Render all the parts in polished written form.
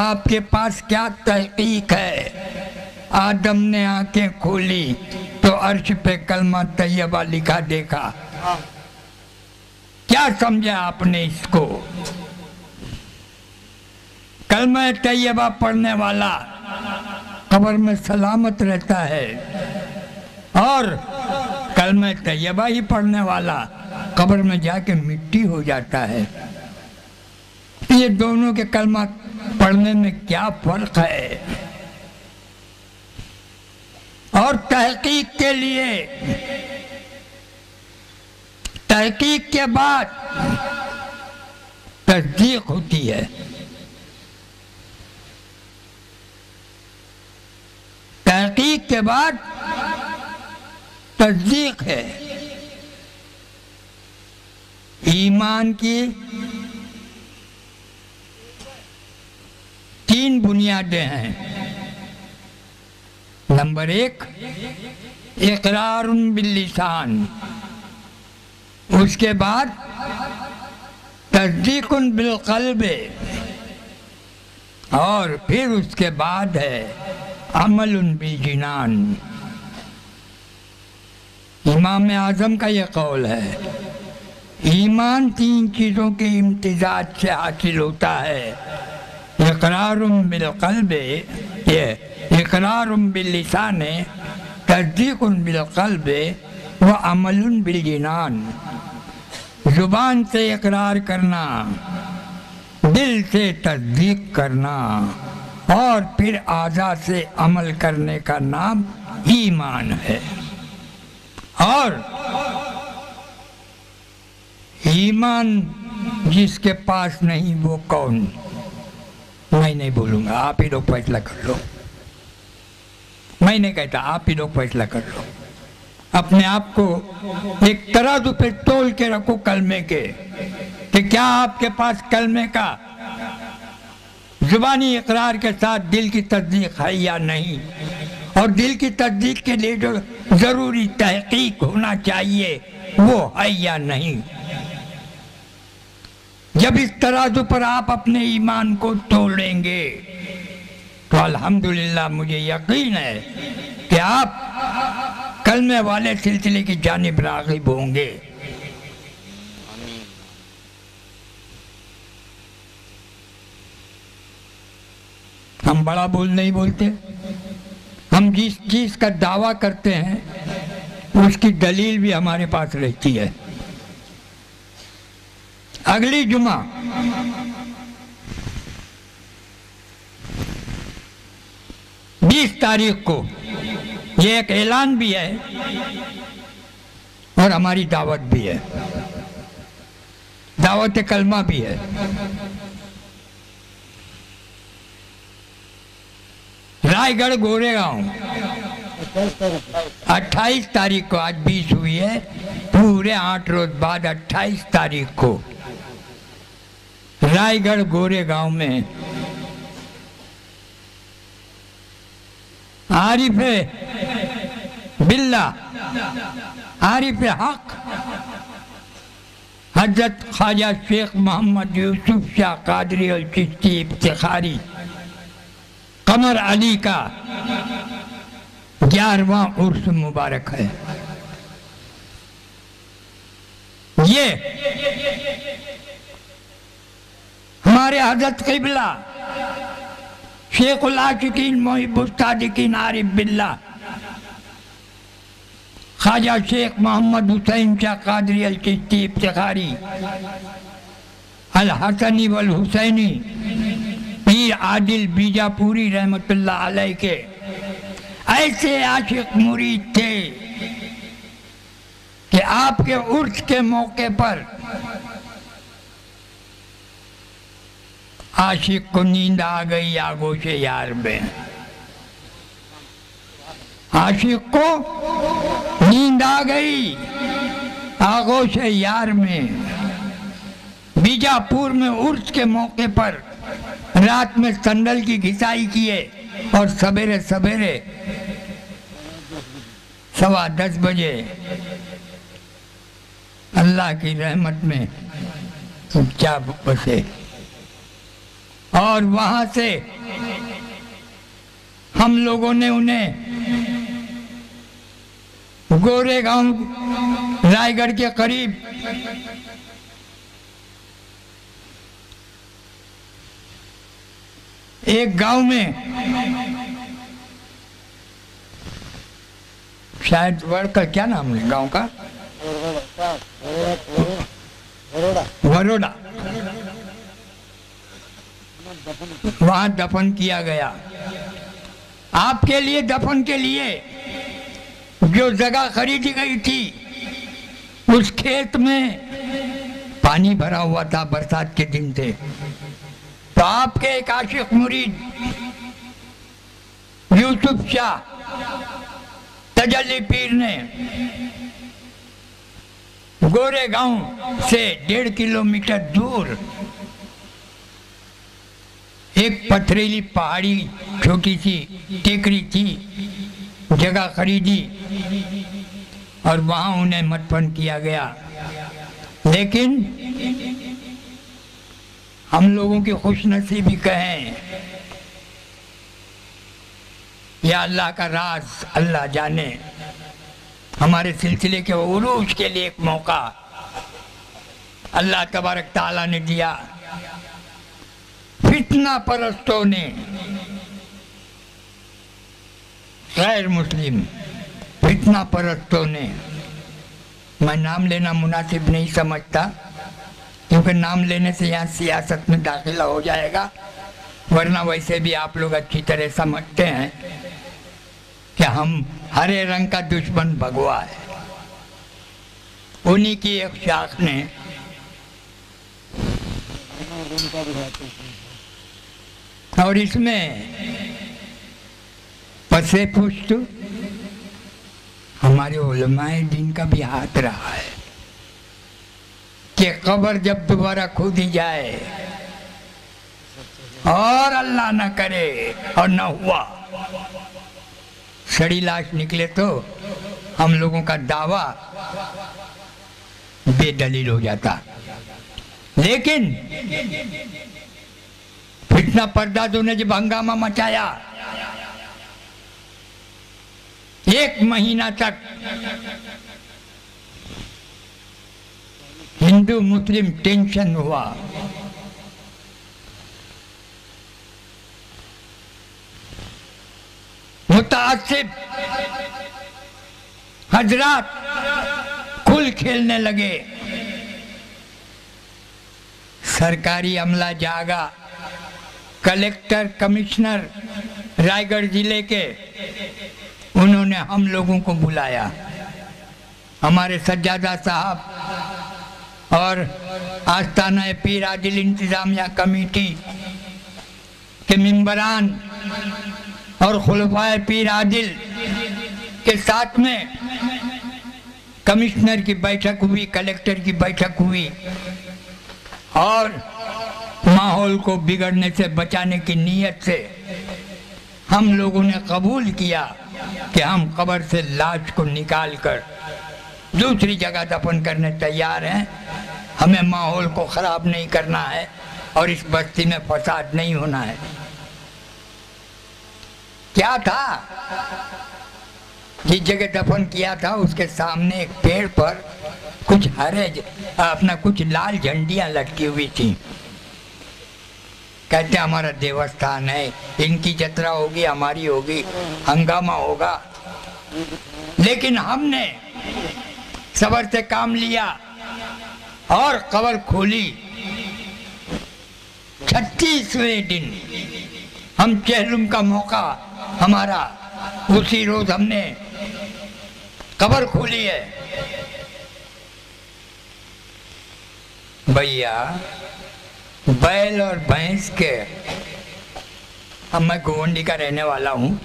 आपके पास क्या तहकीक है? आदम ने आंखें खोली तो अर्श पे कलमा तैयबा लिखा देखा। क्या समझा आपने इसको? कलमा तैयबा पढ़ने वाला कब्र में सलामत रहता है और कलमा तैयबा ही पढ़ने वाला कब्र में जाके मिट्टी हो जाता है। ये दोनों के कलमा पढ़ने में क्या फर्क है? और तहकीक के लिए, तहकीक के बाद तस्दीक होती है। तहकीक के बाद तस्दीक है। ईमान की 3 बुनियादें हैं। नंबर 1 इकरारुन बिल्लिसान, उसके बाद तस्दीकुन बिलक़ल्बे, और फिर उसके बाद है अमलुन बिलजिनान। इमाम आज़म का यह कौल है। ईमान 3 चीज़ों के इम्तिज़ाज से हासिल होता है। इक़रारुन बिलक़ल्बे, ये इक़रारुन बिल्लिसाने, तस्दीकुन बिलक़ल्बे व अमलुन बिलजिनान। ज़ुबान से इक़रार करना, दिल से तस्दीक करना और फिर आज़ा से अमल करने का नाम ईमान है। और ईमान जिसके पास नहीं वो कौन? मैं नहीं बोलूंगा, आप ही लोग फैसला कर लो। मैं नहीं कहता, आप ही लोग फैसला कर लो। अपने आप को एक तराजू पे तोल के रखो कलमे के, कि क्या आपके पास कलमे का जुबानी इकरार के साथ दिल की तस्दीक है या नहीं। और दिल की तस्दीक के लिए जो जरूरी तहकीक होना चाहिए वो है या नहीं। जब इस तराजू पर आप अपने ईमान को तोलेंगे तो अल्हम्दुलिल्लाह मुझे यकीन है कि आप कलमे वाले सिलसिले की जानिब राग़िब होंगे। हम बड़ा बोल नहीं बोलते। हम जिस चीज का दावा करते हैं उसकी दलील भी हमारे पास रहती है। अगली जुमा 20 तारीख को ये एक ऐलान भी है और हमारी दावत भी है, दावत कलमा भी है। रायगढ़ गोरेगांव 28 तारीख को, आज 20 हुई है, पूरे 8 रोज बाद 28 तारीख को रायगढ़ गोरेगांव में आरिफ बिल्ला, आरिफ हक हजरत ख्वाजा शेख मोहम्मद यूसुफ शाह कादरी और चिश्ती इफ्तिखारी कमर अली का 11वां उर्स मुबारक है। ये हमारे हजरत क़िबला शेखुल आशिकीन मुहिब्बुस सादिकीन आरिफ बिल्ला ख्वाजा शेख मोहम्मद हुसैन शाह कादरी अल चिश्ती इफ्तिखारी अल हसनी वल हुसैनी पीर आदिल बीजापुरी रहमतुल्लाह अलैह के ऐसे आशिक मुरीद थे कि आपके उर्स के मौके पर आशिक को नींद आ गई आगोश यार में। आशिक को नींद आ गई आगोश यार में। बीजापुर में उर्स के मौके पर रात में संदल की घिसाई किए और सवेरे सवेरे 10:15 बजे अल्लाह की रहमत में चुपचाप बसे और वहां से हम लोगों ने उन्हें गोरेगांव रायगढ़ के करीब एक गांव में, शायद वर्कर, क्या नाम है गांव का, वरोड़ा, वहां दफन किया गया। आपके लिए दफन के लिए जो जगह खरीदी गई थी, उस खेत में पानी भरा हुआ था, बरसात के दिन थे। तो आपके एक आशिक मुरीद यूसुफ शाह तजल्ली पीर ने गोरेगांव से 1.5 किलोमीटर दूर एक पथरीली पहाड़ी, छोटी सी टेकरी थी, जगह खरीदी और वहां उन्हें मदफन किया गया। लेकिन हम लोगों की खुशनसीबी कहें या अल्लाह का राज अल्लाह जाने, हमारे सिलसिले के उरूज के लिए एक मौका अल्लाह तबारक ताला ने दिया। फितना परस्तों ने, गैर मुस्लिम फितना परस्तों ने, मैं नाम लेना मुनासिब नहीं समझता क्योंकि नाम लेने से यहाँ सियासत में दाखिला हो जाएगा, वरना वैसे भी आप लोग अच्छी तरह समझते हैं कि हम हरे रंग का दुश्मन भगवा है। उन्हीं की एक शाख ने और इसमें पसे पुष्ट हमारे उलमाए दीन का भी हाथ रहा है कि कब्र जब दोबारा खोदी जाए और अल्लाह न करे और न हुआ सड़ी लाश निकले तो हम लोगों का दावा बेदलील हो जाता। लेकिन फितना पर्दादों ने जब हंगामा मचाया, 1 महीना तक हिंदू मुस्लिम टेंशन हुआ। मुतासिब हजरात खुल खेलने लगे, सरकारी अमला जागा, कलेक्टर कमिश्नर रायगढ़ जिले के, उन्होंने हम लोगों को बुलाया। हमारे सज्जादा साहब और आस्ताना पीर आदिल इंतजामिया कमेटी के मेंबरान और खुलफाए पीर आदिल के साथ में कमिश्नर की बैठक हुई, कलेक्टर की बैठक हुई और माहौल को बिगड़ने से बचाने की नीयत से हम लोगों ने कबूल किया कि हम कब्र से लाश को निकालकर दूसरी जगह दफन करने तैयार हैं। हमें माहौल को ख़राब नहीं करना है और इस बस्ती में फसाद नहीं होना है। क्या था, जिस जगह दफन किया था उसके सामने एक पेड़ पर कुछ कुछ लाल झंडियां लटकी हुई थी। कहते हमारा देवस्थान है, इनकी जत्रा होगी, हमारी होगी, हंगामा होगा। लेकिन हमने सब्र से काम लिया और कब्र खोली। 36वें दिन हम चहलुम का मौका हमारा, उसी रोज हमने कब्र खोली है। भैया बैल और भैंस के, अब मैं गोवंडी का रहने वाला हूँ,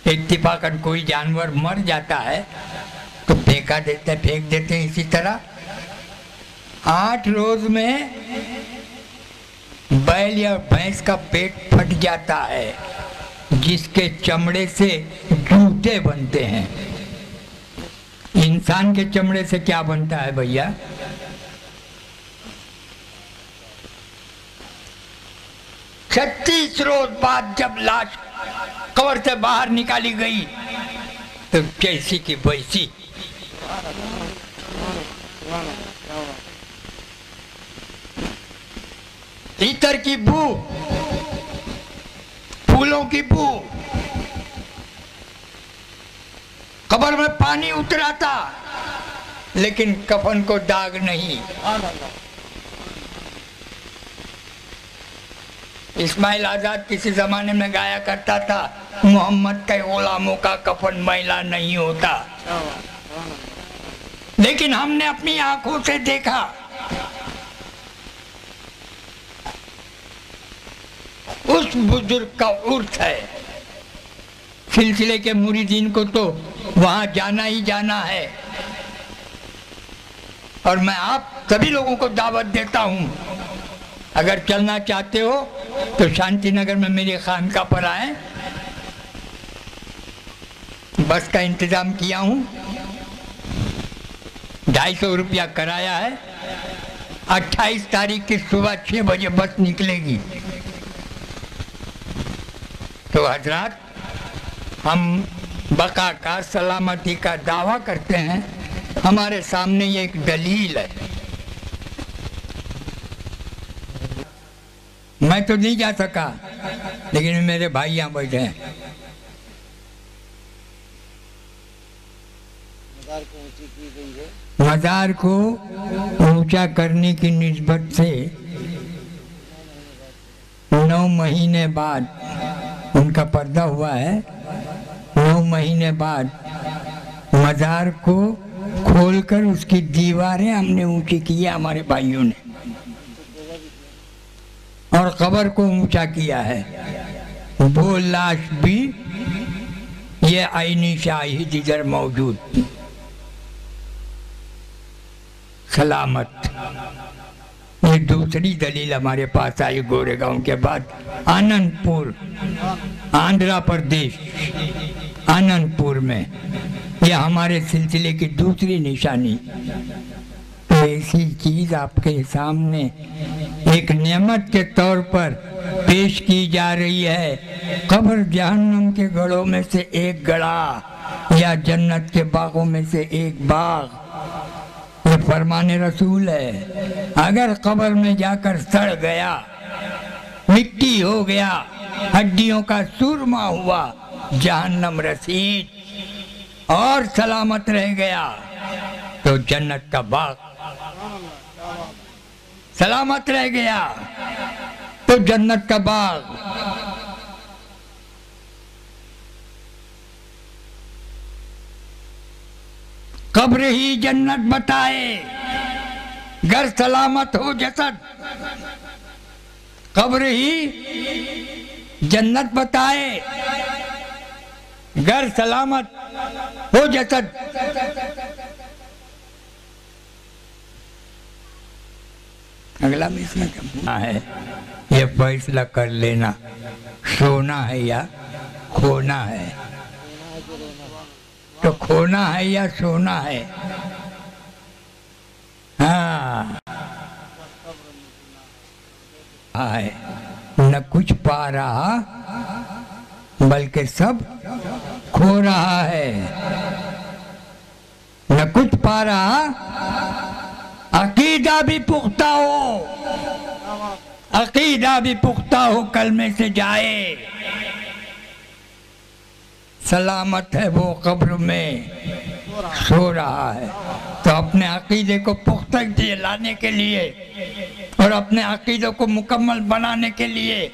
इत्तिफाकन कोई जानवर मर जाता है तो फेंक देते हैं। इसी तरह 8 रोज में बैल या भैंस का पेट फट जाता है, जिसके चमड़े से जूते बनते हैं। इंसान के चमड़े से क्या बनता है भैया? 36 रोज बाद जब लाश कब्र से बाहर निकाली गई तो जैसी की वैसी। इत्र की बू, फूलों की बू, कब्र में पानी उतरा था लेकिन कफन को दाग नहीं। इस्माइल आजाद किसी जमाने में गाया करता था, मोहम्मद के गुलामों का कफन मैला नहीं होता। लेकिन हमने अपनी आंखों से देखा, उस बुजुर्ग का उर्स है। सिलसिले के मुरीदीन को तो वहां जाना ही जाना है। और मैं आप सभी लोगों को दावत देता हूं, अगर चलना चाहते हो तो शांति नगर में मेरी खानका पर आए। बस का इंतजाम किया हूं, 250 रुपया कराया है। 28 तारीख की सुबह 6 बजे बस निकलेगी। तो हजरात, हम बका का, सलामती का दावा करते हैं। हमारे सामने ये एक दलील है। मैं तो नहीं जा सका, लेकिन मेरे भाई यहाँ बैठे हैं। मज़ार को ऊंचा करने की निस्बत से 9 महीने बाद उनका पर्दा हुआ है। 9 महीने बाद मज़ार को खोलकर उसकी दीवारें हमने ऊंची की है, हमारे भाइयों ने, और कब्र को ऊंचा किया है। वो लाश भी ये आईनी शाहिद इधर मौजूद, सलामत। ये दूसरी दलील हमारे पास आई गोरेगांव के बाद। आनंदपुर, आंध्र प्रदेश, आनंदपुर में ये हमारे सिलसिले की दूसरी निशानी। तो ऐसी चीज आपके सामने एक नेमत के तौर पर पेश की जा रही है। कब्र जहन्नम के गढ़ों में से एक गढ़ा या जन्नत के बागों में से एक बाग, ये फरमाने रसूल है। अगर कब्र में जाकर सड़ गया, मिट्टी हो गया, हड्डियों का सुरमा हुआ, जहन्नम रसीद और सलामत रह गया, तो जन्नत का बाग सलामत रह गया, तो जन्नत का बाग। कब्र ही जन्नत बताए, घर सलामत हो जसद। कब्र ही जन्नत बताए, घर सलामत हो जसद। अगला में इसमें क्या है, ये फैसला कर लेना, सोना है या खोना है। तो खोना है या सोना है? हाँ, है न कुछ पा रहा बल्कि सब खो रहा है। न कुछ पा रहा, अकीदा भी पुख्ता हो, अकीदा भी पुख्ता हो, कलमे से जाए। सलामत है वो कब्र में सो रहा है। तो अपने अकीदे को पुख्ता लाने के लिए और अपने अकीदे को मुकम्मल बनाने के लिए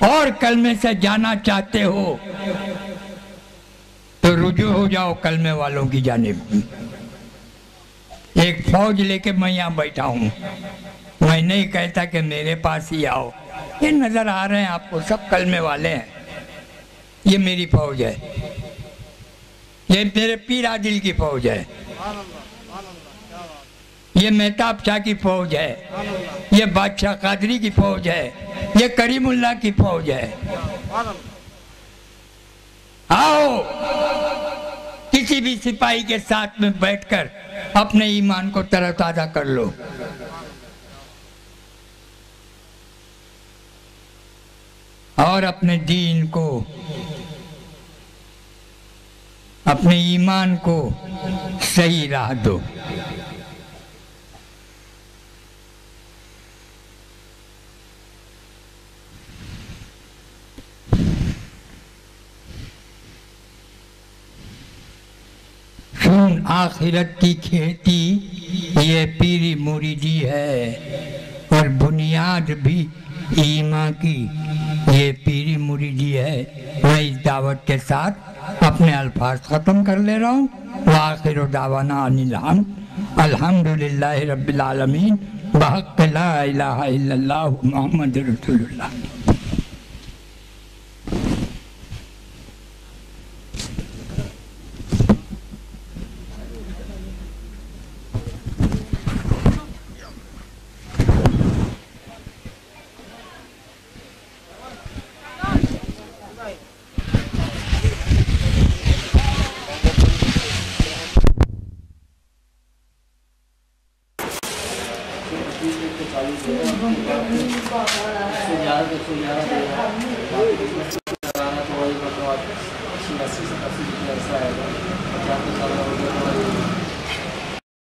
और कलमे से जाना चाहते हो तो रुजू हो जाओ कलमे वालों की जानिब। एक फौज लेके मैं यहाँ बैठा हूँ। मैं नहीं कहता कि मेरे पास ही आओ। ये नजर आ रहे हैं आपको, सब कलमे वाले हैं। ये मेरी फौज है, ये मेरे पीर आदिल की फौज है, ये मेहताब शाह की फौज है, ये बादशाह कादरी की फौज है, ये करीमुल्लाह की फौज है। आओ किसी भी सिपाही के साथ में बैठकर अपने ईमान को तरोताजा कर लो। और अपने दीन को, अपने ईमान को सही राह दो। सुन आखिरत की खेती ये पीरी मुरीदी है, और बुनियाद भी ईमान की ये पीरी मुरीदी है। मैं इस दावत के साथ अपने अल्फाज ख़त्म कर ले रहा हूँ। वाखिर दावाना अनिल हम्द अल्हम्दुलिल्लाहि रब्बिल आलमीन बहक़ ला इलाहा इल्लल्लाह मुहम्मद रसूलुल्लाह। चालू